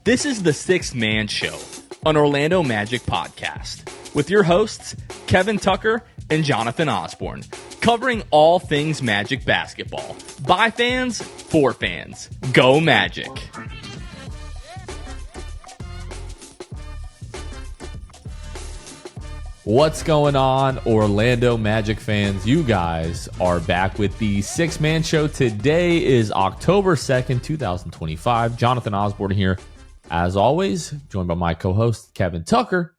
This is the Sixth Man Show, an Orlando Magic podcast, with your hosts, Kevin Tucker and Jonathan Osborne, covering all things Magic basketball. By fans, for fans. Go Magic! What's going on, Orlando Magic fans? You guys are back with the Sixth Man Show. Today is October 2nd, 2025. Jonathan Osborne here, as always, joined by my co-host, Kevin Tucker.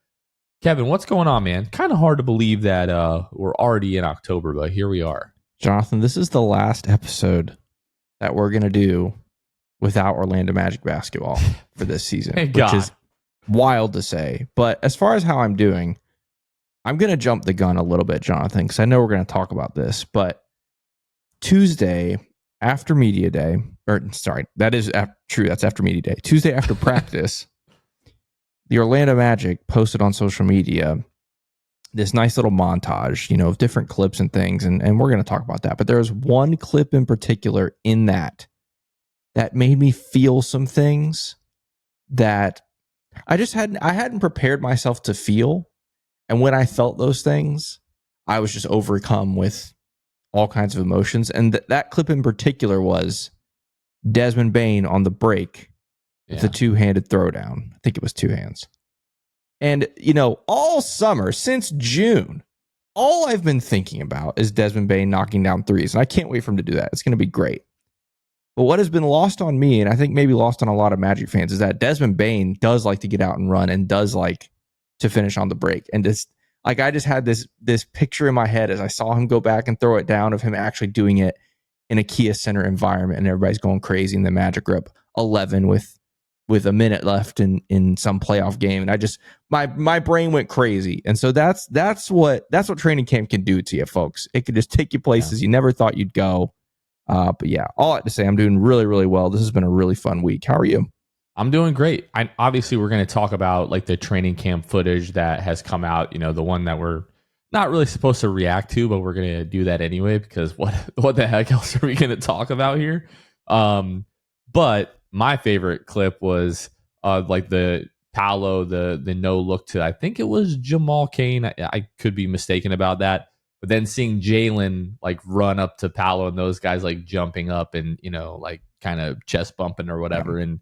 Kevin, what's going on, man? Kind of hard to believe that we're already in October, but here we are. Jonathan, this is the last episode that we're going to do without Orlando Magic basketball for this season, which is wild to say. But as far as how I'm doing, I'm going to jump the gun a little bit, Jonathan, because I know we're going to talk about this. But Tuesday after media day, true, that's after media day. Tuesday after practice, the Orlando Magic posted on social media this nice little montage, of different clips and things, and we're going to talk about that. But there was one clip in particular in that made me feel some things that I hadn't prepared myself to feel. And when I felt those things, I was just overcome with all kinds of emotions. And that clip in particular was Desmond Bane on the break with the two-handed throwdown. I think it was two hands. And, all summer, since June, all I've been thinking about is Desmond Bane knocking down threes. And I can't wait for him to do that. It's going to be great. But what has been lost on me, and I think maybe lost on a lot of Magic fans, is that Desmond Bane does like to get out and run and does like to finish on the break. And just like I just had this picture in my head as I saw him go back and throw it down of him actually doing it in a Kia Center environment, and everybody's going crazy, and the Magic are up 11 with a minute left in some playoff game. And I just my brain went crazy. And so that's what training camp can do to you, folks. It can just take you places you never thought you'd go. But yeah, all I have to say, I'm doing really, really well. This has been a really fun week. How are you? I'm doing great. Obviously, we're going to talk about like the training camp footage that has come out, the one that we're not really supposed to react to, but we're going to do that anyway, because what the heck else are we going to talk about here? But my favorite clip was like the Paolo, the no look to, I think it was Jamal Cain. I could be mistaken about that. But then seeing Jalen like run up to Paolo and those guys like jumping up and, like kind of chest bumping or whatever. And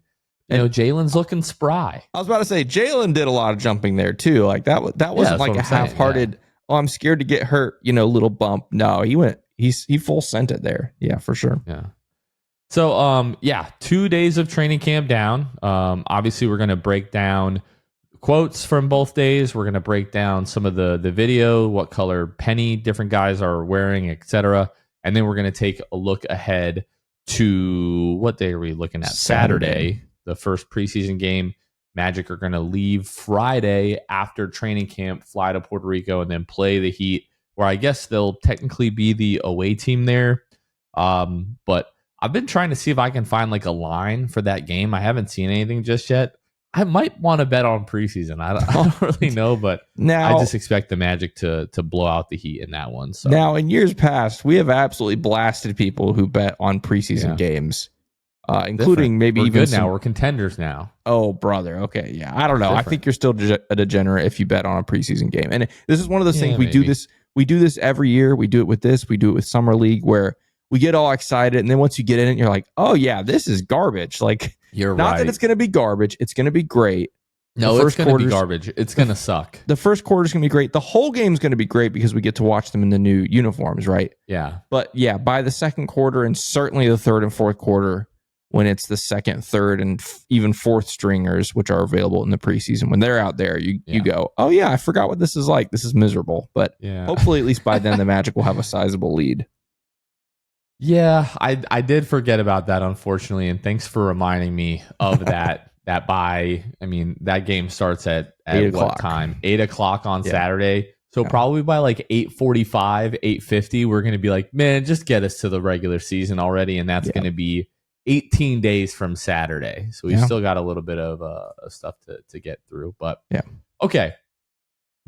Jalen's looking spry. I was about to say Jalen did a lot of jumping there too. Like that wasn't like a half-hearted, oh, I'm scared to get hurt, little bump. No, he full sent it there. Yeah, for sure. Yeah. So 2 days of training camp down. Obviously we're going to break down quotes from both days. We're going to break down some of the video, what color penny different guys are wearing, etc. And then we're going to take a look ahead to what day are we looking at? Saturday. The first preseason game. Magic are going to leave Friday after training camp, fly to Puerto Rico, and then play the Heat, where I guess they'll technically be the away team there. But I've been trying to see if I can find like a line for that game. I haven't seen anything just yet. I might want to bet on preseason. I don't really know, but now I just expect the Magic to blow out the Heat in that one. So now, in years past, we have absolutely blasted people who bet on preseason games. Including maybe we're even good now. We're contenders now. Oh, brother. Okay. Yeah. I don't know. I think you're still a degenerate if you bet on a preseason game. And this is one of those things we do this every year. We do it with this. We do it with Summer League, where we get all excited. And then once you get in it, you're like, oh, yeah, this is garbage. Like, you're not that it's going to be garbage. It's going to be great. No, it's going to be garbage. It's going to suck. The first quarter is going to be great. The whole game is going to be great because we get to watch them in the new uniforms, right? Yeah. But yeah, by the second quarter and certainly the third and fourth quarter, when it's the second, third, and even fourth stringers, which are available in the preseason, when they're out there, you go, oh yeah, I forgot what this is like. This is miserable. But hopefully at least by then the Magic will have a sizable lead. Yeah, I did forget about that, unfortunately, and thanks for reminding me of that. That game starts at what time? 8 o'clock on Saturday. So probably by like 8:45, 8:50, we're going to be like, man, just get us to the regular season already. And that's going to be 18 days from Saturday. So we've still got a little bit of stuff to get through. But okay.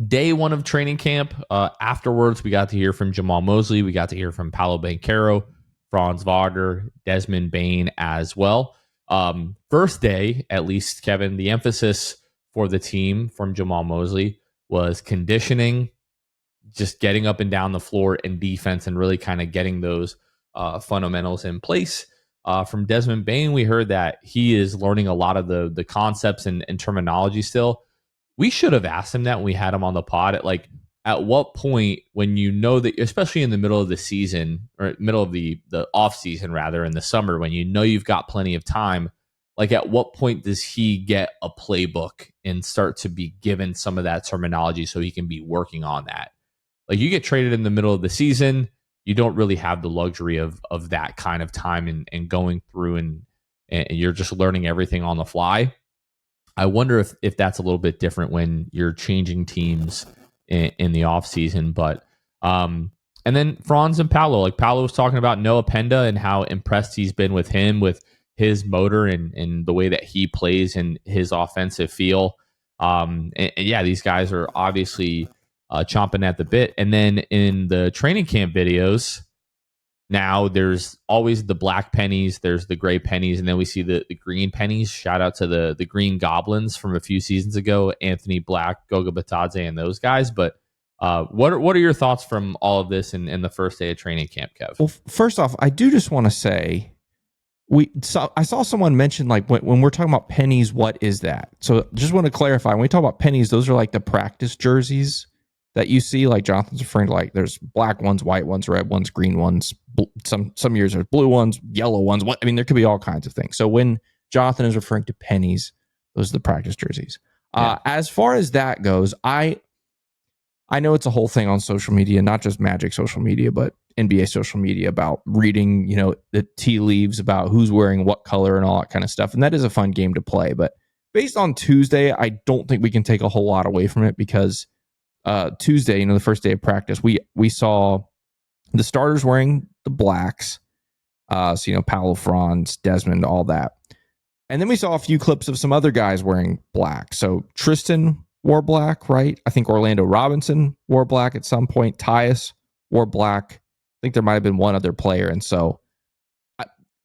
Day one of training camp. Afterwards, we got to hear from Jamal Mosley. We got to hear from Paolo Banchero, Franz, Wagner, Desmond Bane as well. First day, at least, Kevin, the emphasis for the team from Jamal Mosley was conditioning, just getting up and down the floor, and defense, and really kind of getting those fundamentals in place. From Desmond Bane, we heard that he is learning a lot of the concepts and terminology still. We should have asked him that when we had him on the pod. At what point, when you know that, especially in the middle of the season, or middle of the off season rather, in the summer, when you know you've got plenty of time, like at what point does he get a playbook and start to be given some of that terminology so he can be working on that? Like, you get traded in the middle of the season, you don't really have the luxury of that kind of time and going through and you're just learning everything on the fly. I wonder if that's a little bit different when you're changing teams in the offseason. But and then Franz and Paolo, like Paolo was talking about Noah Penda and how impressed he's been with him, with his motor and the way that he plays and his offensive feel. And yeah, these guys are obviously chomping at the bit. And then in the training camp videos, now there's always the black pennies, there's the gray pennies, and then we see the green pennies. Shout out to the green goblins from a few seasons ago, Anthony Black, Goga Batadze, and those guys. But what are your thoughts from all of this in the first day of training camp, Kev? Well, first off, I do just want to say, I saw someone mention, like, when we're talking about pennies, what is that? So just want to clarify, when we talk about pennies, those are like the practice jerseys that you see, like Jonathan's referring to. Like, there's black ones, white ones, red ones, green ones. Some years there's blue ones, yellow ones. I mean, there could be all kinds of things. So when Jonathan is referring to pennies, those are the practice jerseys. Yeah. As far as that goes, I know it's a whole thing on social media, not just Magic social media, but NBA social media, about reading, the tea leaves about who's wearing what color and all that kind of stuff. And that is a fun game to play. But based on Tuesday, I don't think we can take a whole lot away from it, because Tuesday, the first day of practice, we saw the starters wearing the blacks. So, Paolo, Franz, Desmond, all that. And then we saw a few clips of some other guys wearing black. So Tristan wore black, right? I think Orlando Robinson wore black at some point. Tyus wore black. I think there might have been one other player. And so,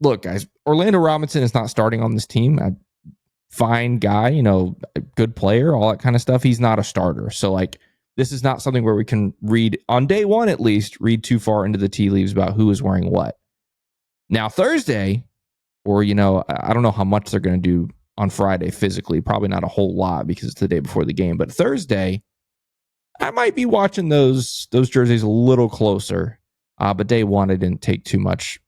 look, guys, Orlando Robinson is not starting on this team. Fine guy, a good player, all that kind of stuff. He's not a starter. So, like, this is not something where we can read, on day one at least, read too far into the tea leaves about who is wearing what. Now, Thursday, or, I don't know how much they're going to do on Friday physically. Probably not a whole lot, because it's the day before the game. But Thursday, I might be watching those jerseys a little closer. But day one, I didn't take too much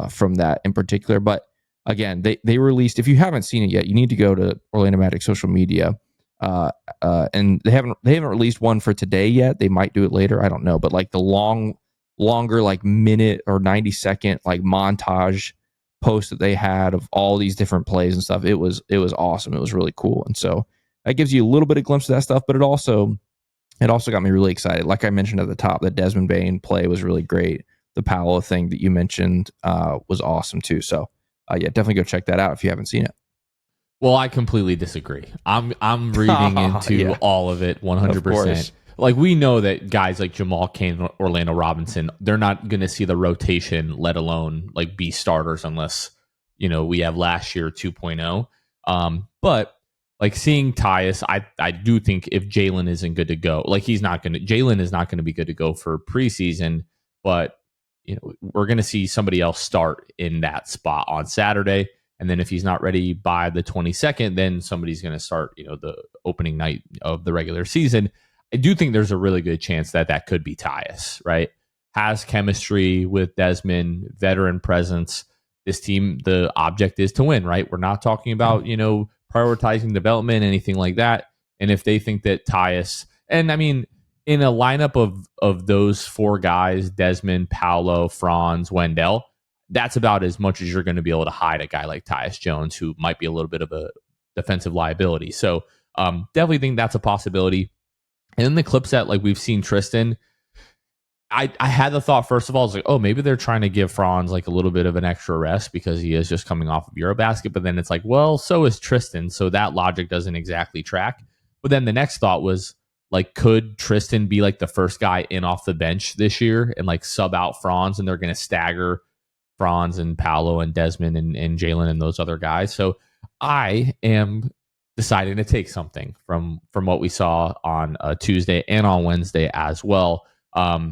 from that in particular. But again, they released, if you haven't seen it yet, you need to go to Orlando Magic social media. And they haven't released one for today yet. They might do it later. I don't know. But like the longer, like minute or 90-second, like montage post that they had of all these different plays and stuff, it was awesome. It was really cool. And so that gives you a little bit of glimpse of that stuff, but it also got me really excited. Like I mentioned at the top, the Desmond Bane play was really great. The Paolo thing that you mentioned was awesome too. So yeah, definitely go check that out if you haven't seen it. Well, I completely disagree. I'm reading into all of it 100%. Like, we know that guys like Jamal Cain, Orlando Robinson, they're not going to see the rotation, let alone like be starters, unless we have last year 2.0. But like seeing Tyus, I do think if Jalen isn't good to go, like Jalen is not going to be good to go for preseason, but we're going to see somebody else start in that spot on Saturday. And then if he's not ready by the 22nd, then somebody's going to start, the opening night of the regular season. I do think there's a really good chance that could be Tyus, right? Has chemistry with Desmond, veteran presence. This team, the object is to win, right? We're not talking about, prioritizing development, anything like that. And if they think that Tyus, and I mean, in a lineup of those four guys, Desmond, Paolo, Franz, Wendell, that's about as much as you're going to be able to hide a guy like Tyus Jones, who might be a little bit of a defensive liability. So definitely think that's a possibility. And then the clips that like we've seen Tristan, I had the thought, first of all, I was like, oh, maybe they're trying to give Franz like a little bit of an extra rest because he is just coming off of Eurobasket. But then it's like, well, so is Tristan. So that logic doesn't exactly track. But then the next thought was, like, could Tristan be like the first guy in off the bench this year and like sub out Franz, and they're going to stagger Franz and Paolo and Desmond and Jalen and those other guys. So I am deciding to take something from what we saw on Tuesday and on Wednesday as well,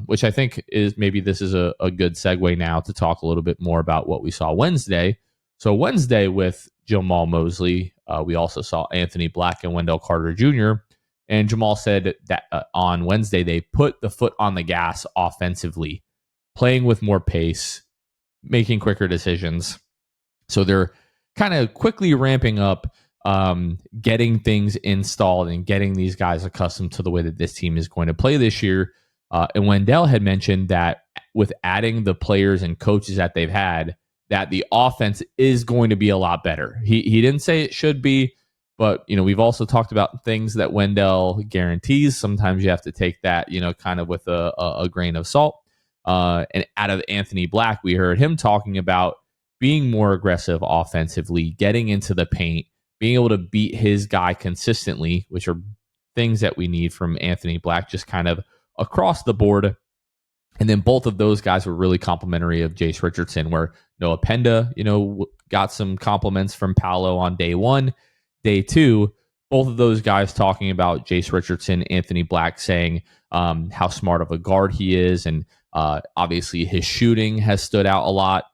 which I think is maybe this is a good segue now to talk a little bit more about what we saw Wednesday. So Wednesday with Jamal Mosley, we also saw Anthony Black and Wendell Carter Jr., and Jamal said that on Wednesday they put the foot on the gas offensively, playing with more pace, making quicker decisions. So they're kind of quickly ramping up, getting things installed and getting these guys accustomed to the way that this team is going to play this year. And Wendell had mentioned that with adding the players and coaches that they've had, that the offense is going to be a lot better. He didn't say it should be, but we've also talked about things that Wendell guarantees. Sometimes you have to take that kind of with a grain of salt. And out of Anthony Black, we heard him talking about being more aggressive offensively, getting into the paint, being able to beat his guy consistently, which are things that we need from Anthony Black, just kind of across the board. And then both of those guys were really complimentary of Jace Richardson, where Noah Penda, got some compliments from Paolo on day one. Day two, both of those guys talking about Jace Richardson, Anthony Black saying how smart of a guard he is. And obviously his shooting has stood out a lot.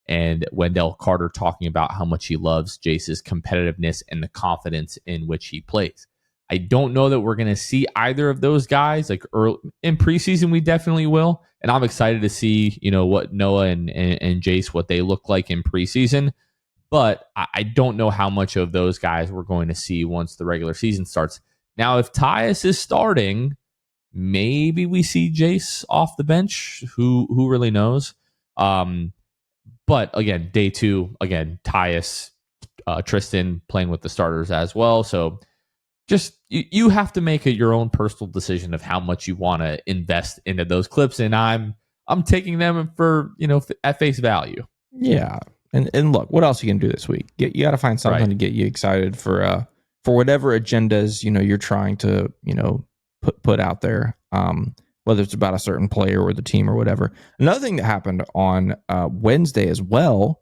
And Wendell Carter talking about how much he loves Jace's competitiveness and the confidence in which he plays. I don't know that we're going to see either of those guys like early in preseason. We definitely will. And I'm excited to see, what Noah and Jace, what they look like in preseason. But I don't know how much of those guys we're going to see once the regular season starts. Now, if Tyus is starting, maybe we see Jace off the bench. Who really knows? But again, day two, Tyus, Tristan playing with the starters as well. So just you have to make your own personal decision of how much you want to invest into those clips. And I'm taking them for, at face value. Yeah. And look, what else are you gonna do this week? You got to find something to get you excited for whatever agendas you're trying to put out there. Whether it's about a certain player or the team or whatever. Another thing that happened on Wednesday as well,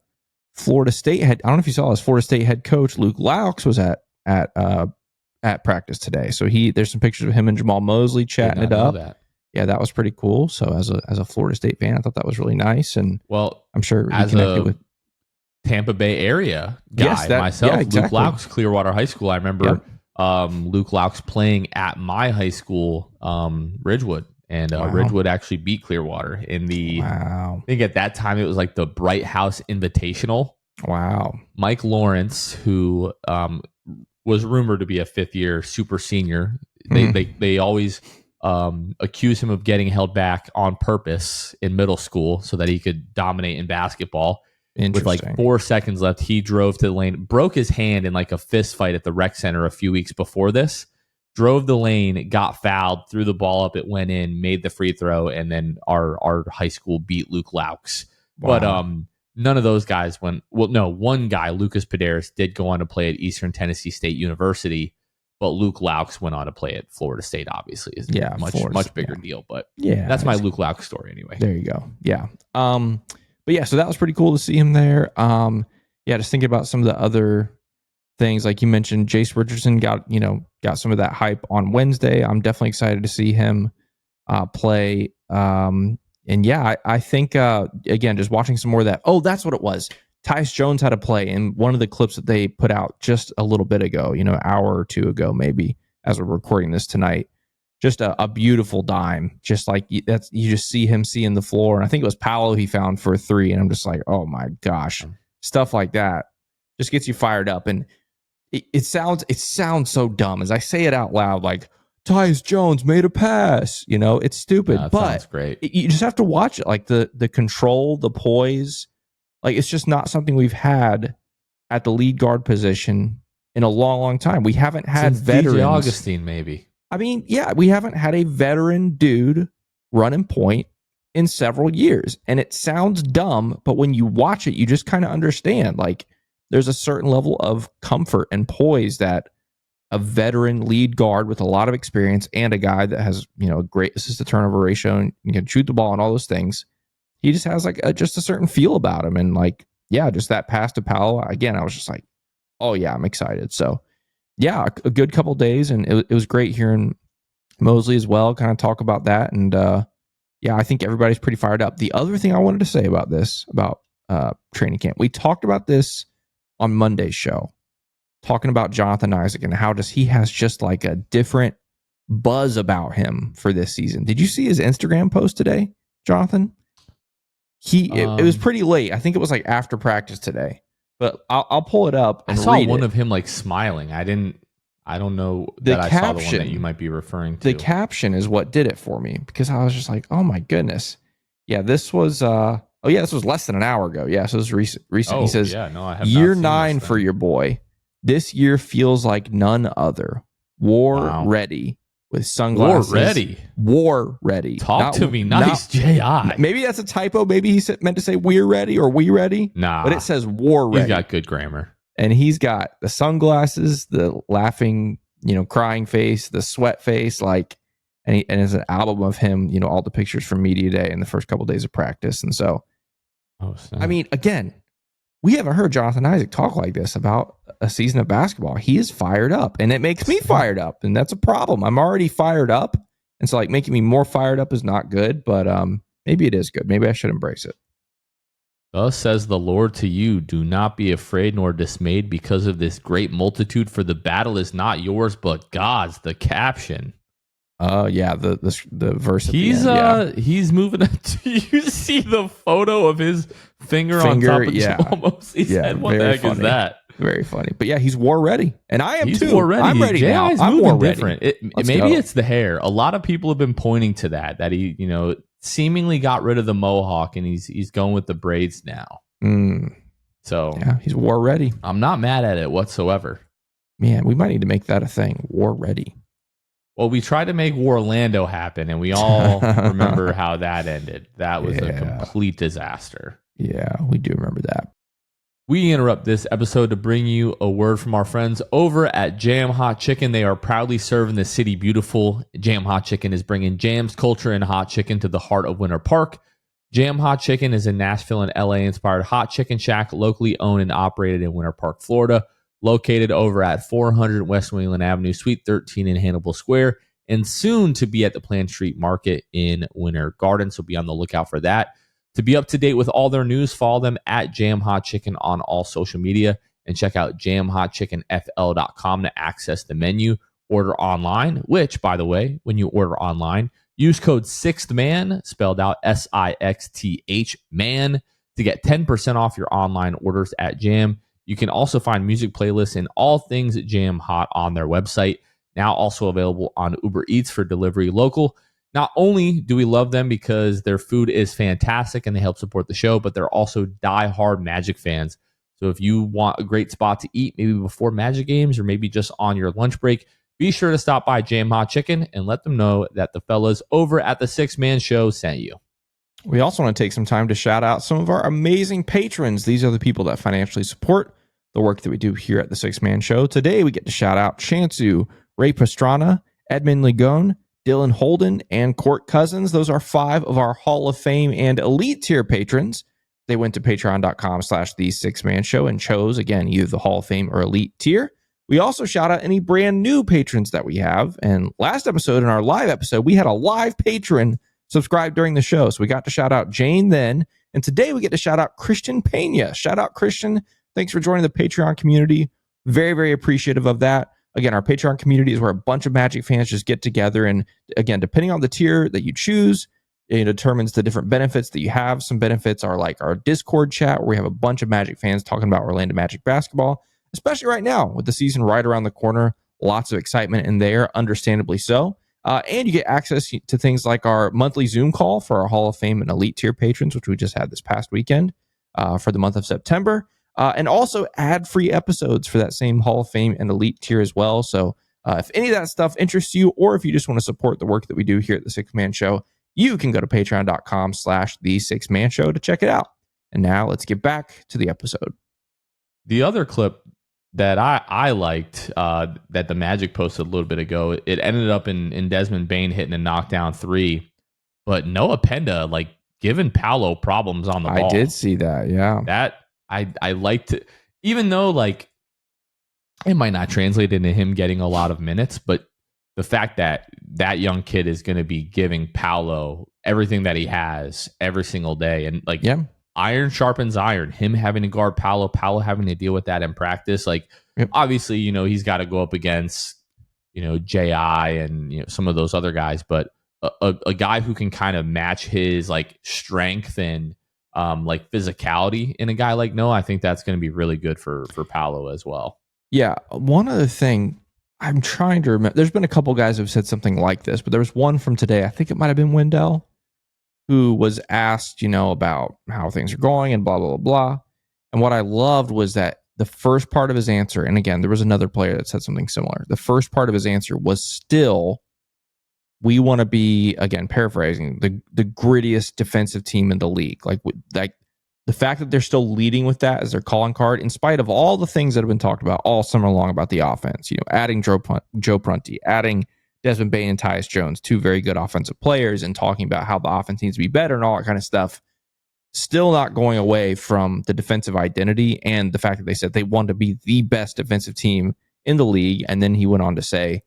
Florida State I don't know if you saw this. Florida State head coach Luke Laux was at practice today. So there's some pictures of him and Jamal Mosley chatting it up. Yeah, that was pretty cool. So as a Florida State fan, I thought that was really nice. And I'm sure as connected with Tampa Bay area guy myself, yeah, exactly. Luke Laux, Clearwater High School. I remember Luke Laux playing at my high school, Ridgewood, and Ridgewood actually beat Clearwater in the. Wow. I think at that time it was like the Bright House Invitational. Wow. Mike Lawrence, who was rumored to be a fifth-year super senior, they always accuse him of getting held back on purpose in middle school so that he could dominate in basketball. With like 4 seconds left, he drove to the lane, broke his hand in like a fist fight at the rec center a few weeks before this, drove the lane, got fouled, threw the ball up, it went in, made the free throw, and then our high school beat Luke Laux. Wow. But none of those guys went. Well, no, one guy, Lucas Paderis, did go on to play at Eastern Tennessee State University, but Luke Laux went on to play at Florida State, obviously. Is much bigger deal. But that's my Luke Laux story anyway. There you go. Yeah. But yeah, so that was pretty cool to see him there. Just thinking about some of the other things, like you mentioned, Jace Richardson got some of that hype on Wednesday. I'm definitely excited to see him play. I think again, just watching some more of that. Oh, that's what it was. Tyus Jones had a play in one of the clips that they put out just a little bit ago, an hour or two ago, maybe, as we're recording this tonight. Just a beautiful dime, just like you just see him seeing the floor. And I think it was Paolo he found for a three. And I'm just like, oh my gosh, stuff like that just gets you fired up. And it sounds so dumb as I say it out loud, like Tyus Jones made a pass. It's stupid, but sounds great. You just have to watch it, like the control, the poise. Like it's just not something we've had at the lead guard position in a long, long time. We haven't had since veterans. DJ Augustine, maybe. I mean, yeah, we haven't had a veteran dude running point in several years. And it sounds dumb, but when you watch it, you just kind of understand. Like, there's a certain level of comfort and poise that a veteran lead guard with a lot of experience and a guy that has, a great assist to turnover ratio and can shoot the ball and all those things. he just has like just a certain feel about him. And like, yeah, just that pass to Paolo, again, I was just like, oh yeah, I'm excited. So yeah, a good couple days, and it was great hearing Mosley as well, kind of talk about that. And yeah, I think everybody's pretty fired up. The other thing I wanted to say about this, about training camp, we talked about this on Monday's show, talking about Jonathan Isaac and how he has just like a different buzz about him for this season. Did you see his Instagram post today, Jonathan? It was pretty late. I think it was like after practice today, but I'll pull it up and I saw read one it. of him like smiling. I don't know that I saw the one that you might be referring to. The caption is what did it for me, because I was just like, oh my goodness. Yeah, this was this was less than an hour ago. Yeah, so it was recent. Oh, he says, yeah, no, I have year not seen 9 this for thing. your boy. This year feels like none other. War ready with sunglasses. War ready. Talk to me nice, J.I. Maybe that's a typo. Maybe he meant to say we're ready or we ready. Nah. But it says war ready. He's got good grammar. And he's got the sunglasses, the laughing, crying face, the sweat face, like, and it's an album of him, all the pictures from media day and the first couple of days of practice. And so, I mean, again, we haven't heard Jonathan Isaac talk like this about a season of basketball. He is fired up, and it makes me fired up, and that's a problem. I'm already fired up, and so like making me more fired up is not good, but maybe it is good. Maybe I should embrace it. Thus says the Lord to you, do not be afraid nor dismayed because of this great multitude, for the battle is not yours, but God's. The caption. Yeah, the verse. He's moving. Do you see the photo of his finger on top of Mosey's head? What the heck is that? Very funny. But yeah, he's war ready, and I am too. War ready. I'm ready now. I'm more different. Maybe it's the hair. A lot of people have been pointing to that he, seemingly got rid of the mohawk and he's going with the braids now. So yeah, he's war ready. I'm not mad at it whatsoever. Man, we might need to make that a thing. War ready. Well, we tried to make Warlando happen, and we all remember how that ended. That was a complete disaster. Yeah, we do remember that. We interrupt this episode to bring you a word from our friends over at Jam Hot Chicken. They are proudly serving the city beautiful. Jam Hot Chicken is bringing jams, culture, and hot chicken to the heart of Winter Park. Jam Hot Chicken is a Nashville and LA-inspired hot chicken shack locally owned and operated in Winter Park, Florida. Located over at 400 West New England Avenue, Suite 13 in Hannibal Square, and soon to be at the Plant Street Market in Winter Garden. So be on the lookout for that. To be up to date with all their news, follow them at Jam Hot Chicken on all social media and check out jamhotchickenfl.com to access the menu. Order online, which, by the way, when you order online, use code SIXTHMAN, spelled out SIXTH, man, to get 10% off your online orders at Jam. You can also find music playlists and all things Jam Hot on their website, now also available on Uber Eats for delivery local. Not only do we love them because their food is fantastic and they help support the show, but they're also diehard Magic fans. So if you want a great spot to eat, maybe before Magic games or maybe just on your lunch break, be sure to stop by Jam Hot Chicken and let them know that the fellas over at the Six Man Show sent you. We also want to take some time to shout out some of our amazing patrons. These are the people that financially support the work that we do here at the Six Man Show. Today, we get to shout out Chansu, Ray Pastrana, Edmund Ligone, Dylan Holden, and Court Cousins. Those are 5 of our Hall of Fame and Elite tier patrons. They went to patreon.com/the Six Man Show and chose, again, either the Hall of Fame or Elite tier. We also shout out any brand new patrons that we have. And last episode, in our live episode, we had a live patron subscribe during the show. So we got to shout out Jane then. And today we get to shout out Christian Pena. Shout out, Christian. Thanks for joining the Patreon community. Very, very appreciative of that. Again, our Patreon community is where a bunch of Magic fans just get together. And again, depending on the tier that you choose, it determines the different benefits that you have. Some benefits are like our Discord chat, where we have a bunch of Magic fans talking about Orlando Magic basketball, especially right now with the season right around the corner. Lots of excitement in there, understandably so. And you get access to things like our monthly Zoom call for our Hall of Fame and Elite tier patrons, which we just had this past weekend for the month of September. And also ad-free episodes for that same Hall of Fame and Elite tier as well. So if any of that stuff interests you, or if you just want to support the work that we do here at the Six Man Show, you can go to patreon.com/the Six Man Show to check it out. And now let's get back to the episode. The other clip that I liked that the Magic posted a little bit ago, it ended up in Desmond Bane hitting a knockdown 3, but Noah Penda like giving Paolo problems on the ball. I did see that. Yeah. That I liked it. Even though like it might not translate into him getting a lot of minutes, but the fact that that young kid is going to be giving Paolo everything that he has every single day. And like iron sharpens iron, him having to guard Paolo having to deal with that in practice. Like obviously, he's got to go up against, J.I. and some of those other guys, but a guy who can kind of match his like strength and like physicality in a guy like Noah, I think that's going to be really good for Paolo as well. Yeah. One other thing I'm trying to remember, there's been a couple guys who've said something like this, but there was one from today, I think it might have been Wendell, who was asked, about how things are going and blah, blah, blah, blah. And what I loved was that the first part of his answer, and again, there was another player that said something similar. The first part of his answer was still, we want to be, again, paraphrasing, the grittiest defensive team in the league. Like the fact that they're still leading with that as their calling card, in spite of all the things that have been talked about all summer long about the offense, adding Joe Prunty, adding Desmond Bane and Tyus Jones, two very good offensive players, and talking about how the offense needs to be better and all that kind of stuff, still not going away from the defensive identity and the fact that they said they want to be the best defensive team in the league. And then he went on to say,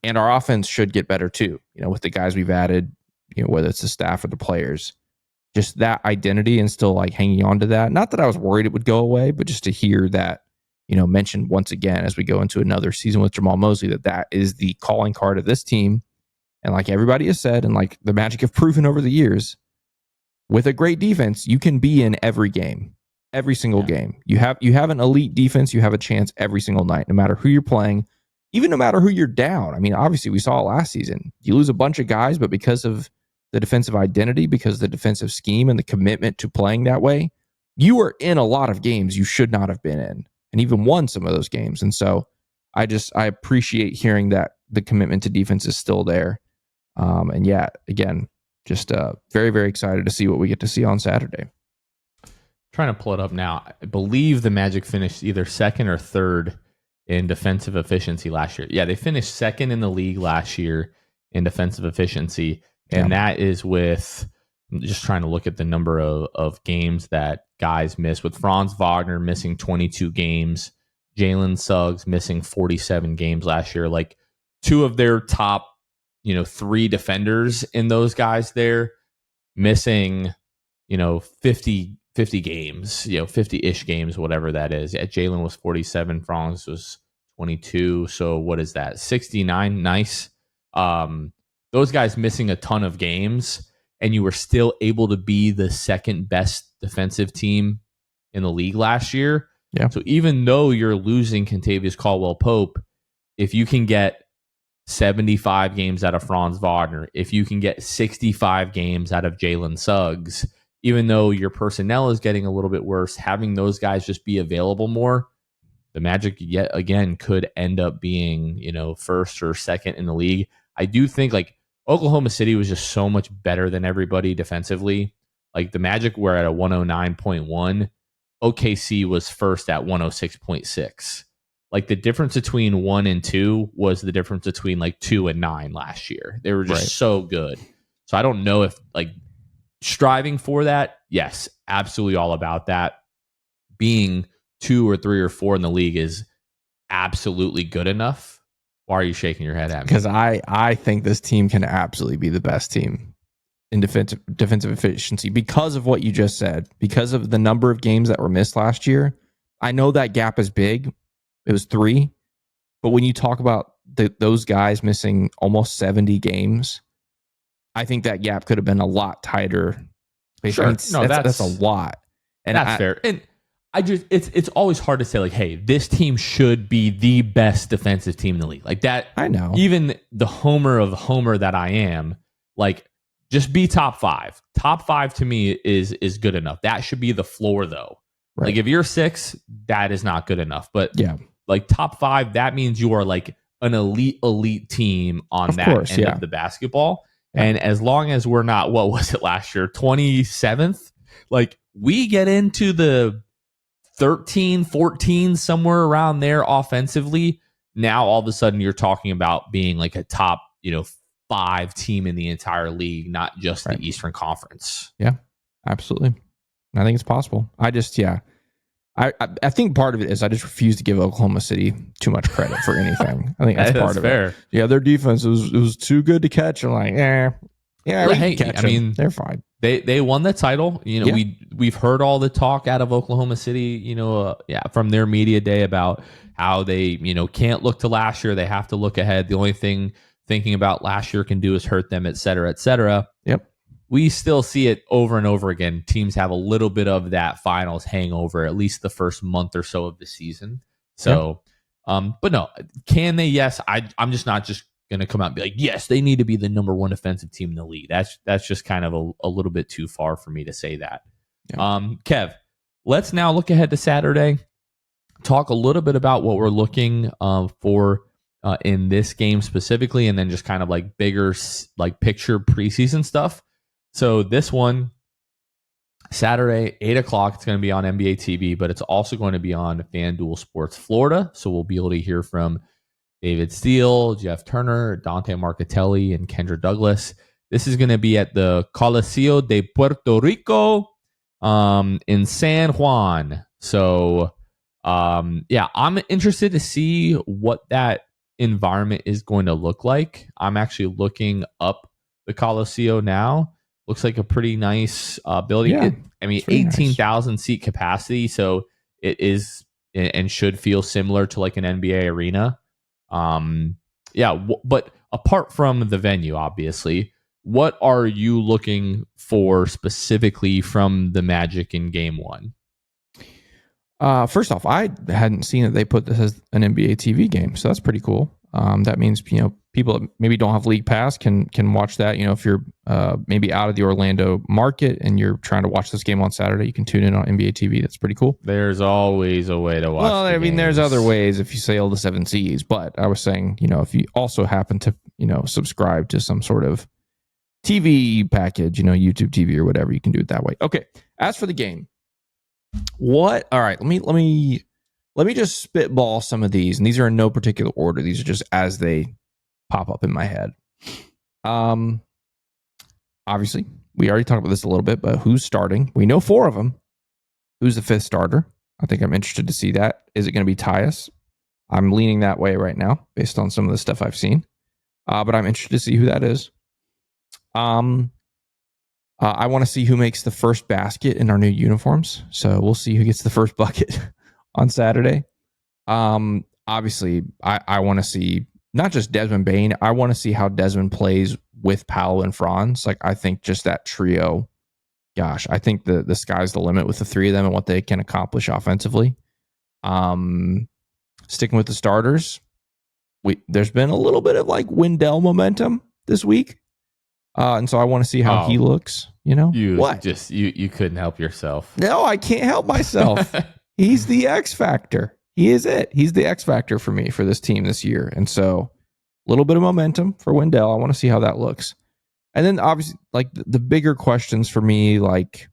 and our offense should get better too, with the guys we've added, whether it's the staff or the players. Just that identity and still like hanging on to that. Not that I was worried it would go away, but just to hear that, mentioned once again as we go into another season with Jamal Mosley, that is the calling card of this team. And like everybody has said, and like the Magic have proven over the years, with a great defense, you can be in every game, every single game. You have an elite defense, you have a chance every single night, no matter who you're playing, even no matter who you're down. I mean, obviously we saw it last season. You lose a bunch of guys, but because of the defensive identity, because of the defensive scheme and the commitment to playing that way, you were in a lot of games you should not have been in, and even won some of those games. And so I appreciate hearing that the commitment to defense is still there. And yeah, again, just very, very excited to see what we get to see on Saturday. Trying to pull it up now. I believe the Magic finished either second or third in defensive efficiency last year. Yeah, they finished second in the league last year in defensive efficiency. And that is with, I'm just trying to look at the number of games that guys miss, with Franz Wagner missing 22 games, Jalen Suggs missing 47 games last year. Like two of their top, three defenders in those guys there missing, 50 games, 50-ish games, whatever that is. Yeah, Jalen was 47, Franz was 22. So what is that? 69. Nice. Those guys missing a ton of games, and you were still able to be the second best defensive team in the league last year. Yeah. So even though you're losing Kentavious Caldwell-Pope, if you can get 75 games out of Franz Wagner, if you can get 65 games out of Jalen Suggs, even though your personnel is getting a little bit worse, having those guys just be available more, the Magic yet again could end up being, first or second in the league. I do think like Oklahoma City was just so much better than everybody defensively. Like the Magic were at a 109.1. OKC was first at 106.6. Like the difference between 1 and 2 was the difference between like 2 and 9 last year. They were just so good. So I don't know if like striving for that. Yes, absolutely all about that. Being 2 or 3 or 4 in the league is absolutely good enough. Why are you shaking your head at me? Because I think this team can absolutely be the best team in defensive efficiency because of what you just said, because of the number of games that were missed last year. I know that gap is big. It was 3. But when you talk about those guys missing almost 70 games, I think that gap could have been a lot tighter. Sure. I mean, that's a lot. And that's fair. And it's always hard to say like, hey, this team should be the best defensive team in the league. Like that, I know. Even the homer that I am, like just be top 5. Top 5 to me is good enough. That should be the floor though. Right. Like if you're 6, that is not good enough. But yeah, like top 5, that means you are like an elite team on that end of the basketball. Yeah. And as long as we're not, what was it last year? 27th? Like we get into the 13, 14, somewhere around there offensively. Now all of a sudden you're talking about being like a top, 5 team in the entire league, not just the Eastern Conference. Yeah, absolutely. I think it's possible. I think part of it is I just refuse to give Oklahoma City too much credit for anything. I think that's part of fair. it. Yeah, their defense was too good to catch. I'm like, I mean, they're fine. They won the title. We've heard all the talk out of Oklahoma City, from their media day about how they, can't look to last year. They have to look ahead. The only thing thinking about last year can do is hurt them, et cetera, et cetera. Yep. We still see it over and over again. Teams have a little bit of that finals hangover, at least the first month or so of the season. So, but no, can they? Yes. I'm just not just going to come out and be like, yes, they need to be the number 1 defensive team in the league. That's just kind of a little bit too far for me to say that. Yeah. Kev, let's now look ahead to Saturday. Talk a little bit about what we're looking for in this game specifically, and then just kind of like bigger like picture preseason stuff. So this one, Saturday, 8 o'clock, it's going to be on NBA TV, but it's also going to be on FanDuel Sports Florida. So we'll be able to hear from David Steele, Jeff Turner, Dante Marchitelli, and Kendra Douglas. This is going to be at the Coliseo de Puerto Rico in San Juan. So, I'm interested to see what that environment is going to look like. I'm actually looking up the Coliseo now. Looks like a pretty nice building. Yeah, 18,000 seat capacity. So it is and should feel similar to like an NBA arena. But apart from the venue, obviously, what are you looking for specifically from the Magic in Game 1? First off, I hadn't seen that they put this as an NBA TV game, so that's pretty cool. That means people that maybe don't have League Pass can watch that. If you're maybe out of the Orlando market and you're trying to watch this game on Saturday, you can tune in on NBA TV. That's pretty cool. There's always a way to watch. Well, there's other ways if you sail the 7 seas, but I was saying, if you also happen to, subscribe to some sort of TV package, YouTube TV or whatever, you can do it that way. Okay. As for the game, all right, let me just spitball some of these, and these are in no particular order. These are just as they pop up in my head. Obviously, we already talked about this a little bit, but who's starting? We know 4 of them. Who's the 5th starter? I think I'm interested to see that. Is it going to be Tyus? I'm leaning that way right now based on some of the stuff I've seen. But I'm interested to see who that is. I want to see who makes the first basket in our new uniforms. So we'll see who gets the first bucket on Saturday. Obviously, I want to see not just Desmond Bane. I want to see how Desmond plays with Paolo and Franz. Like, I think just that trio, gosh, I think the sky's the limit with the 3 of them and what they can accomplish offensively. Sticking with the starters, there's been a little bit of like Wendell momentum this week. And so I want to see how he looks, what? You couldn't help yourself. No, I can't help myself. He's the X factor. He is it. He's the X factor for me for this team this year. And so a little bit of momentum for Wendell. I want to see how that looks. And then obviously like the bigger questions for me, like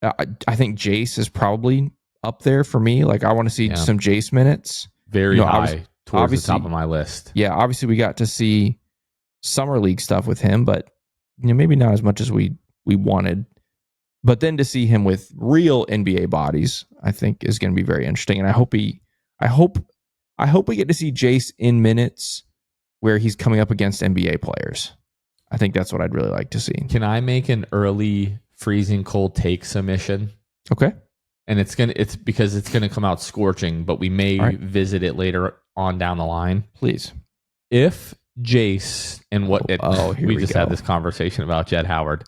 I think Jace is probably up there for me. Like I want to see some Jace minutes. Very high towards the top of my list. Yeah. Obviously we got to see summer league stuff with him, but maybe not as much as we wanted. But then to see him with real NBA bodies, I think is going to be very interesting. And I hope we get to see Jace in minutes where he's coming up against NBA players. I think that's what I'd really like to see. Can I make an early freezing cold take submission? Okay. And it's because it's gonna come out scorching, but we may visit it later on down the line. Please. If Jace and we just had this conversation about Jed Howard.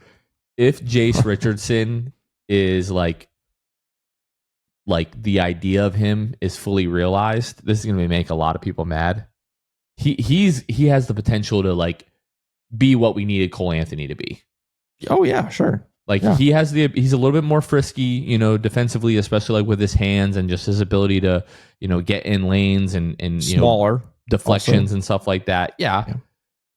If Jace Richardson is like the idea of him is fully realized, this is going to make a lot of people mad. He has the potential to like be what we needed Cole Anthony to be. Oh yeah, sure. He's a little bit more frisky, defensively, especially like with his hands and just his ability to, get in lanes and smaller deflections also and stuff like that. Yeah.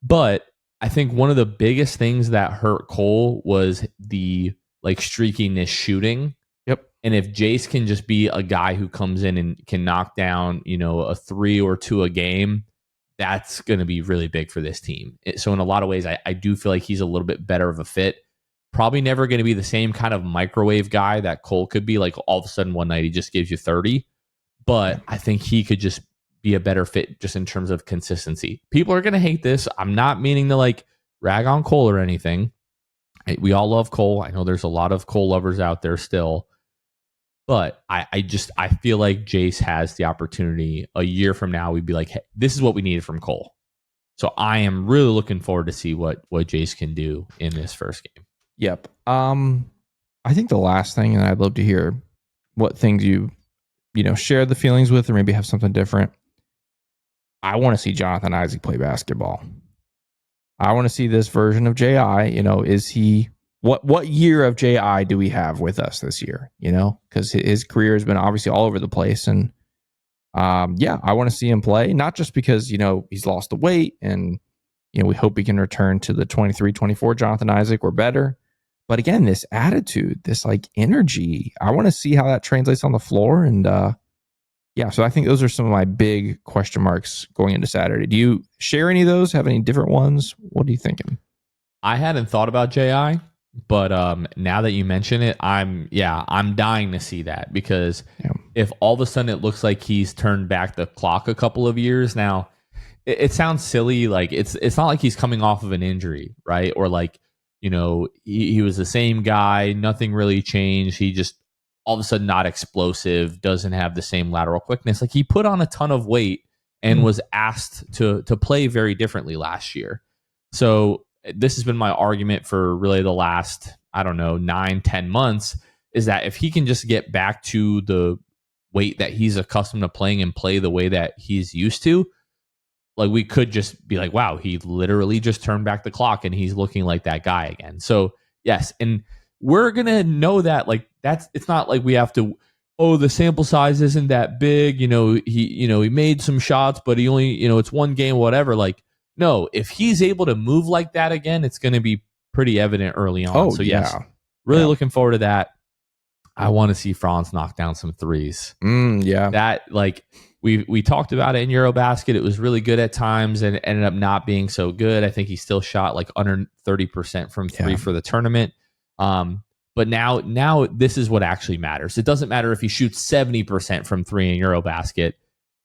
But I think one of the biggest things that hurt Cole was the like streakiness shooting. Yep. And if Jace can just be a guy who comes in and can knock down, a 3 or 2 a game, that's going to be really big for this team. So in a lot of ways, I do feel like he's a little bit better of a fit. Probably never going to be the same kind of microwave guy that Cole could be. Like all of a sudden one night he just gives you 30. But I think he could just be a better fit just in terms of consistency. People are going to hate this. I'm not meaning to like rag on Cole or anything. We all love Cole. I know there's a lot of Cole lovers out there still. But I feel like Jace has the opportunity a year from now. We'd be like, hey, this is what we needed from Cole. So I am really looking forward to see what Jace can do in this first game. Yep. I think the last thing, and I'd love to hear what things you share the feelings with, or maybe have something different. I want to see Jonathan Isaac play basketball. I want to see this version of JI. Is he what year of JI do we have with us this year? Because his career has been obviously all over the place, and I want to see him play. Not just because he's lost the weight, and we hope he can return to the 23-24 Jonathan Isaac or better. But again, this attitude, this like energy, I want to see how that translates on the floor. And so I think those are some of my big question marks going into Saturday. Do you share any of those? Have any different ones? What are you thinking? I hadn't thought about JI, but now that you mention it, I'm dying to see that, because if all of a sudden it looks like he's turned back the clock a couple of years now, it sounds silly. Like it's not like he's coming off of an injury, right? Or like, he was the same guy, nothing really changed. He just all of a sudden not explosive, doesn't have the same lateral quickness. Like he put on a ton of weight and was asked to play very differently last year. So this has been my argument for really the last, 9-10 months, is that if he can just get back to the weight that he's accustomed to playing and play the way that he's used to, like we could just be like, wow, he literally just turned back the clock and he's looking like that guy again. So yes, and we're gonna know that it's not like we have to, the sample size isn't that big, he made some shots, but he only, it's one game, whatever. Like, no, if he's able to move like that again, it's gonna be pretty evident early on. So yes, really looking forward to that. I want to see Franz knock down some threes. That we talked about it in Eurobasket. It was really good at times and ended up not being so good. I think he still shot like under 30% from three for the tournament. But now this is what actually matters. It doesn't matter if he shoots 70% from three in Eurobasket.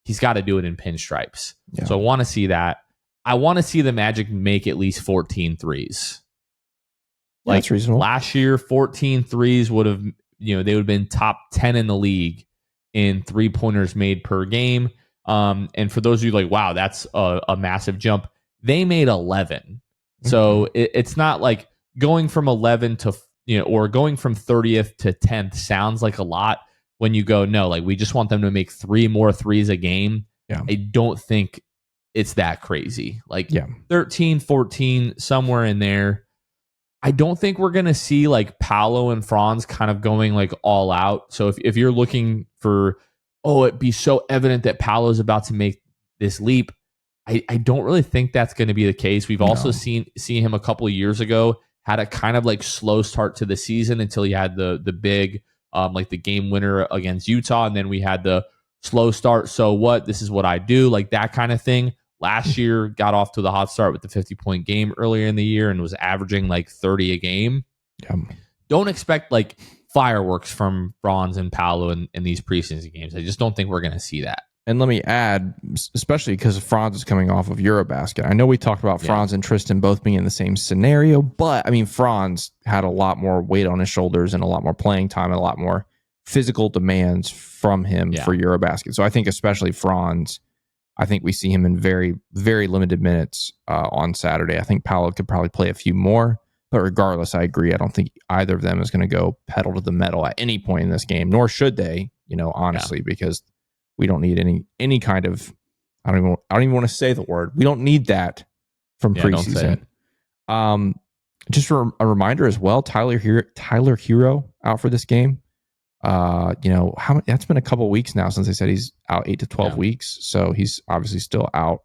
He's got to do it in pinstripes. Yeah. So I want to see that. I want to see the Magic make at least 14 threes. That's reasonable. Last year, 14 threes would have, they would have been top 10 in the league in 3-pointers made per game. And for those of you like, wow, that's a massive jump. They made 11. Mm-hmm. So it's not like going from 11 to, or going from 30th to 10th sounds like a lot when you go, no, like we just want them to make 3 more threes a game. Yeah. I don't think it's that crazy. 13, 14, somewhere in there. I don't think we're going to see like Paolo and Franz kind of going like all out. So if you're looking for, it'd be so evident that Paolo's about to make this leap, I don't really think that's going to be the case. We've also seen him a couple of years ago, had a kind of like slow start to the season until he had the big, like the game winner against Utah. And then we had the slow start. So what? This is what I do, like that kind of thing. Last year, got off to the hot start with the 50-point game earlier in the year and was averaging like 30 a game. Yeah. Don't expect like fireworks from Franz and Paolo in these preseason games. I just don't think we're going to see that. And let me add, especially because Franz is coming off of Eurobasket. I know we talked about Franz and Tristan both being in the same scenario, but I mean, Franz had a lot more weight on his shoulders and a lot more playing time and a lot more physical demands from him for Eurobasket. So I think especially Franz, I think we see him in very, very limited minutes on Saturday. I think Paolo could probably play a few more, but regardless, I agree. I don't think either of them is going to go pedal to the metal at any point in this game, nor should they, honestly, because we don't need any kind of, I don't even want to say the word. We don't need that from preseason. Just a reminder as well, Tyler Hero out for this game. That's been a couple of weeks now since they said he's out 8 to 12 weeks. So he's obviously still out.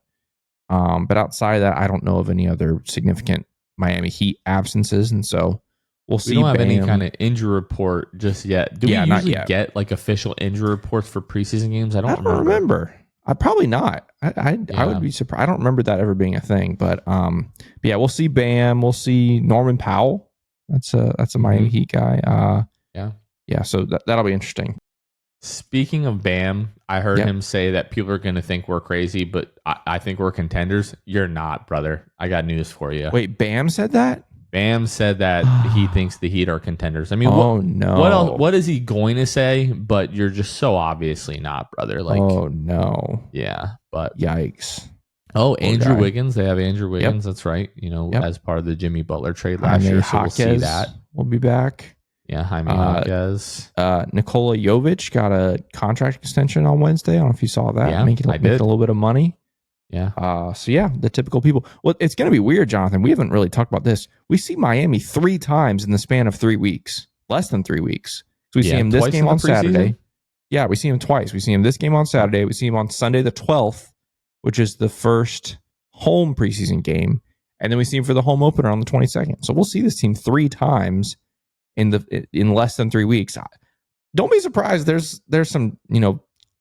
But outside of that, I don't know of any other significant Miami Heat absences. And so we'll see. We don't have any kind of injury report just yet. Do we usually get like official injury reports for preseason games? I don't remember. Probably not. I would be surprised. I don't remember that ever being a thing. But yeah, we'll see Bam. We'll see Norman Powell. That's a Miami Heat guy. Yeah. So that'll be interesting. Speaking of Bam, I heard him say that people are going to think we're crazy, but I think we're contenders. You're not, brother. I got news for you. Wait, Bam said that? Bam said that he thinks the Heat are contenders. I mean, no. What else? What is he going to say? But you're just so obviously not, brother. Like, oh no. Yeah, but yikes. Oh, Andrew Wiggins. They have Andrew Wiggins. That's right. As part of the Jimmy Butler trade last year. So we'll see that. We'll be back. Yeah, Jaime Jaquez. Nikola Jovic got a contract extension on Wednesday. I don't know if you saw that. Yeah, making a little bit of money. Yeah. So yeah, the typical people. Well, it's going to be weird, Jonathan. We haven't really talked about this. We see Miami 3 times in the span of 3 weeks, less than 3 weeks. So we see him this game on Saturday. Yeah, we see him twice. We see him this game on Saturday. We see him on Sunday the 12th, which is the first home preseason game, and then we see him for the home opener on the 22nd. So we'll see this team 3 times in less than 3 weeks. Don't be surprised. There's some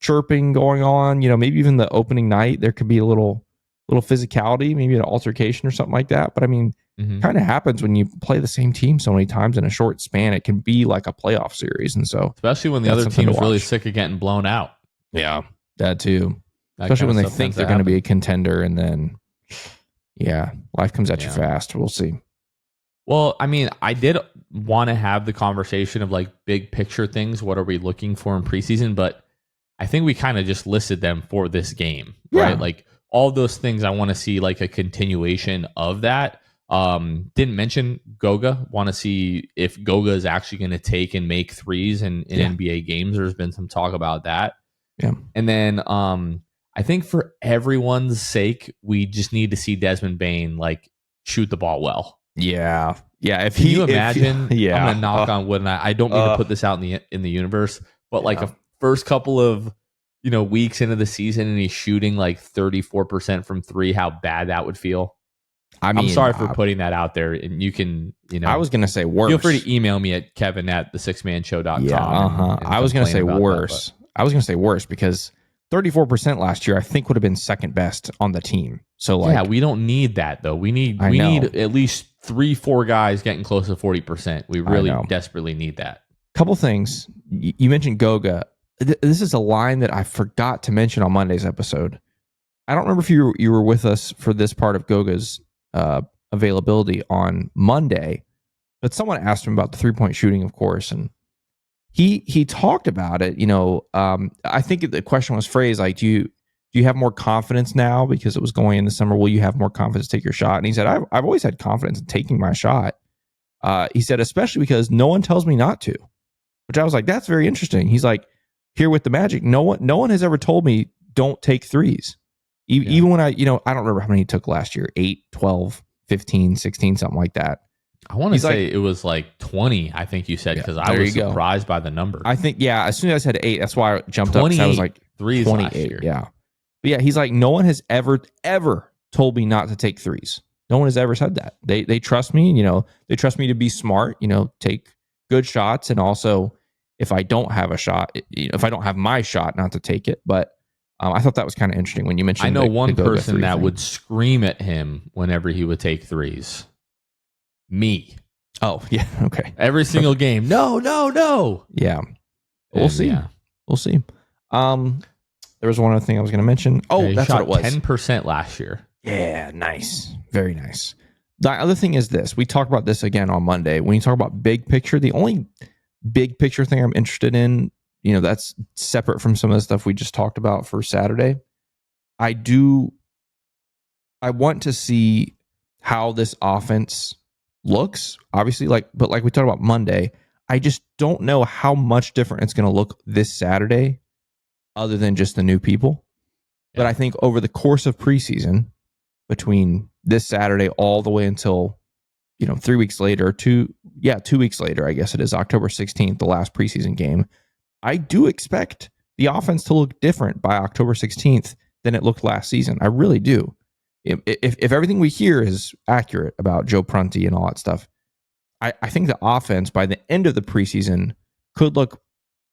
chirping going on. Maybe even the opening night there could be a little physicality, maybe an altercation or something like that. But I mean, kind of happens when you play the same team so many times in a short span. It can be like a playoff series, and so especially when the other team's really sick of getting blown out. Yeah, that too. Especially when they think they're going to be a contender, and then life comes at you fast. We'll see. Well, I mean, I did want to have the conversation of like big picture things. What are we looking for in preseason? But I think we kind of just listed them for this game, right? Like all those things, I want to see like a continuation of that. Didn't mention Goga. Want to see if Goga is actually going to take and make threes in NBA games. There's been some talk about that. Yeah. And then I think for everyone's sake, we just need to see Desmond Bane like shoot the ball well. Yeah. Can you imagine? I'm gonna knock on wood, and I don't mean to put this out in the universe, but like a first couple of weeks into the season, and he's shooting like 34% from 3. How bad that would feel. I mean, I'm sorry for putting that out there, and you can I was gonna say worse. Feel free to email me at kevin@thesixmanshow.com. Yeah. I was gonna say worse. I was gonna say worse because 34% last year, I think, would have been second best on the team. So we don't need that though. We need at least 3-4 guys getting close to 40%. We really desperately need that. Couple things. You mentioned Goga. This is a line that I forgot to mention on Monday's episode. I don't remember if you were with us for this part of Goga's availability on Monday, but someone asked him about the 3-point shooting, of course, and he talked about it. I think the question was phrased like, do you have more confidence now because it was going in the summer? Will you have more confidence to take your shot? And he said, I've always had confidence in taking my shot. He said, especially because no one tells me not to, which I was like, that's very interesting. He's like, here with the Magic, no one has ever told me don't take threes. Even when I don't remember how many he took last year, 8, 12, 15, 16, something like that. I want to say it was like 20, I think you said, because I was surprised by the number. I think, as soon as I said 8, that's why I jumped up. I was like, threes 28, last year. Yeah. But yeah, he's like, no one has ever told me not to take threes. No one has ever said that. They trust me, they trust me to be smart, take good shots. And also, if I don't have a shot, if I don't have my shot, not to take it. But I thought that was kind of interesting when you mentioned. I know one person that would scream at him whenever he would take threes. Me. Oh, yeah. Okay. Every single game. No. Yeah. We'll see. Yeah. We'll see. There was one other thing I was going to mention. Oh, that's what it was. 10% last year. Yeah. Nice. Very nice. The other thing is this. We talked about this again on Monday. When you talk about big picture, the only big picture thing I'm interested in, that's separate from some of the stuff we just talked about for Saturday. I want to see how this offense looks, obviously, but like we talked about Monday, I just don't know how much different it's going to look this Saturday other than just the new people. Yeah. But I think over the course of preseason, between this Saturday all the way until 3 weeks later, 2 weeks later, I guess it is October 16th, the last preseason game, I do expect the offense to look different by October 16th than it looked last season. I really do. If everything we hear is accurate about Joe Prunty and all that stuff, I think the offense by the end of the preseason could look,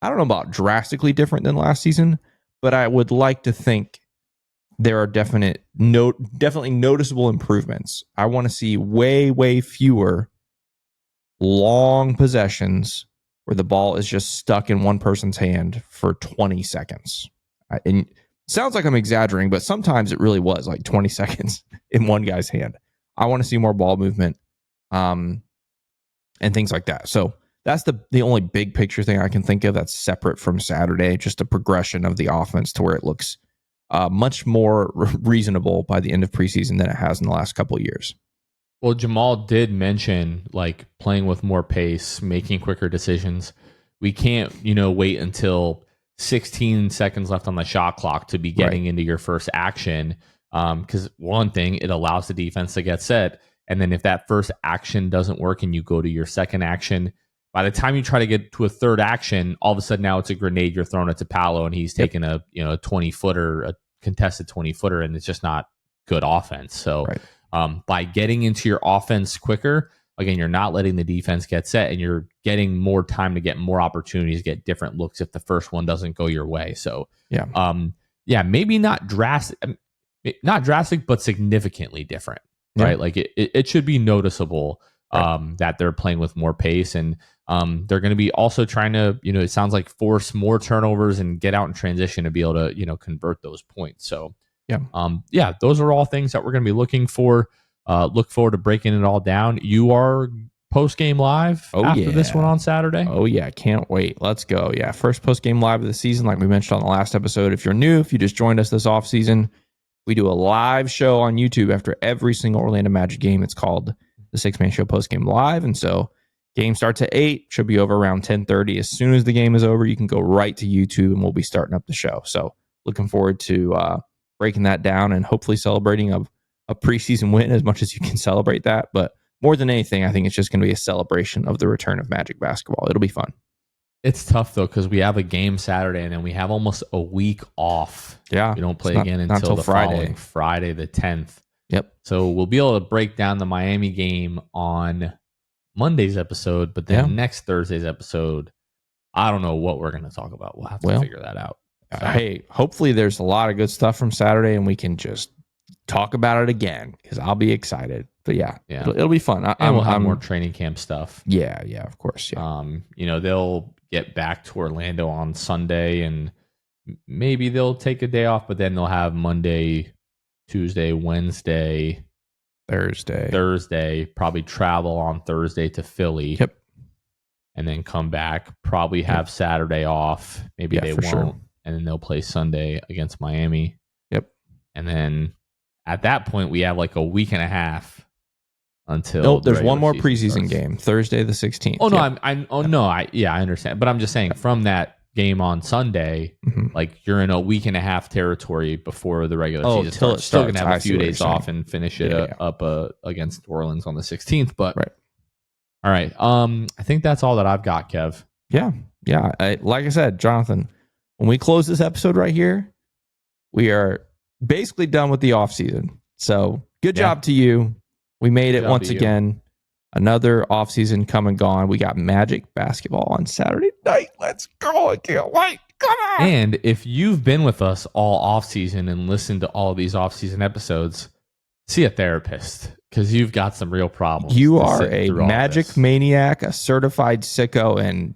I don't know about drastically different than last season, but I would like to think there are definitely noticeable improvements. I want to see way fewer long possessions where the ball is just stuck in one person's hand for 20 seconds. And it sounds like I'm exaggerating, but sometimes it really was like 20 seconds in one guy's hand. I want to see more ball movement and things like that. So that's the only big picture thing I can think of that's separate from Saturday, just a progression of the offense to where it looks much more reasonable by the end of preseason than it has in the last couple of years. Well, Jamal did mention like playing with more pace, making quicker decisions. We can't, wait until 16 seconds left on the shot clock to be getting into your first action. Because one thing, it allows the defense to get set. And then if that first action doesn't work and you go to your second action, by the time you try to get to a third action, all of a sudden now it's a grenade. You're throwing it to Paolo and he's taking a 20-footer, a contested 20-footer, and it's just not good offense. So by getting into your offense quicker, again, you're not letting the defense get set and you're getting more time to get more opportunities, get different looks if the first one doesn't go your way. So maybe not drastic, but significantly different, right? Like it should be noticeable that they're playing with more pace, and they're going to be also trying to, it sounds like force more turnovers and get out in transition to be able to, convert those points. So those are all things that we're going to be looking for. Look forward to breaking it all down. You are post-game live after this one on Saturday? Oh, yeah. Can't wait. Let's go. Yeah. First post-game live of the season, like we mentioned on the last episode. If you're new, if you just joined us this offseason, we do a live show on YouTube after every single Orlando Magic game. It's called the Six Man Show Post-Game Live. And so game starts at 8, should be over around 10:30. As soon as the game is over, you can go right to YouTube and we'll be starting up the show. So looking forward to breaking that down and hopefully celebrating a preseason win as much as you can celebrate that. But more than anything, I think it's just going to be a celebration of the return of Magic basketball. It'll be fun. It's tough, though, because we have a game Saturday and then we have almost a week off. Yeah. We don't play again until the following Friday, the 10th. Yep. So we'll be able to break down the Miami game on Monday's episode, but then next Thursday's episode, I don't know what we're going to talk about. We'll have to figure that out. So. Hey, hopefully there's a lot of good stuff from Saturday and we can just talk about it again because I'll be excited. But it'll be fun. We'll have more training camp stuff. Yeah, of course. Yeah. They'll get back to Orlando on Sunday and maybe they'll take a day off, but then they'll have Monday, Tuesday, Wednesday, Thursday, probably travel on Thursday to Philly. Yep. And then come back, probably have Saturday off. Maybe they won't. Sure. And then they'll play Sunday against Miami. Yep. And then at that point, we have like a week and a half until there's one more preseason game, Thursday the 16th. Oh no, I understand. But I'm just saying from that game on Sunday, like you're in a week and a half territory before the regular season starts. Still gonna have a few days off and finish it up against New Orleans on the 16th. But all right, I think that's all that I've got, Kev. Yeah. Like I said, Jonathan, when we close this episode right here, we are basically done with the offseason. So good job to you. We made it once again. Another offseason come and gone. We got Magic basketball on Saturday night. Let's go. I can't wait. Come on. And if you've been with us all offseason and listened to all these offseason episodes, see a therapist because you've got some real problems. You are a Magic maniac, a certified sicko, and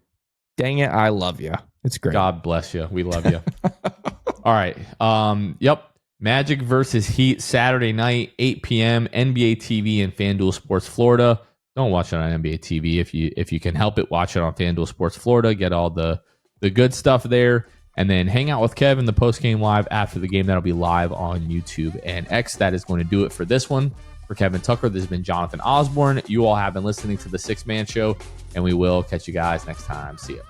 dang it, I love you. It's great. God bless you. We love you. All right. Magic versus Heat Saturday night, 8 p.m. NBA TV and FanDuel Sports Florida. Don't watch it on NBA TV if you can help it. Watch it on FanDuel Sports Florida. Get all the good stuff there, and then hang out with Kev in the post game live after the game. That'll be live on YouTube and X. That is going to do it for this one. For Kevin Tucker, this has been Jonathan Osborne. You all have been listening to the Six Man Show, and we will catch you guys next time. See ya.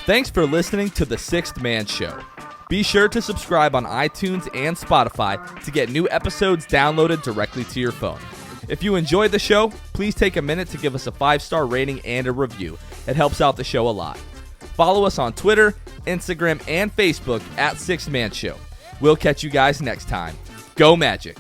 Thanks for listening to the Sixth Man Show. Be sure to subscribe on iTunes and Spotify to get new episodes downloaded directly to your phone. If you enjoyed the show, please take a minute to give us a 5-star rating and a review. It helps out the show a lot. Follow us on Twitter, Instagram, and Facebook at Sixth Man Show. We'll catch you guys next time. Go Magic!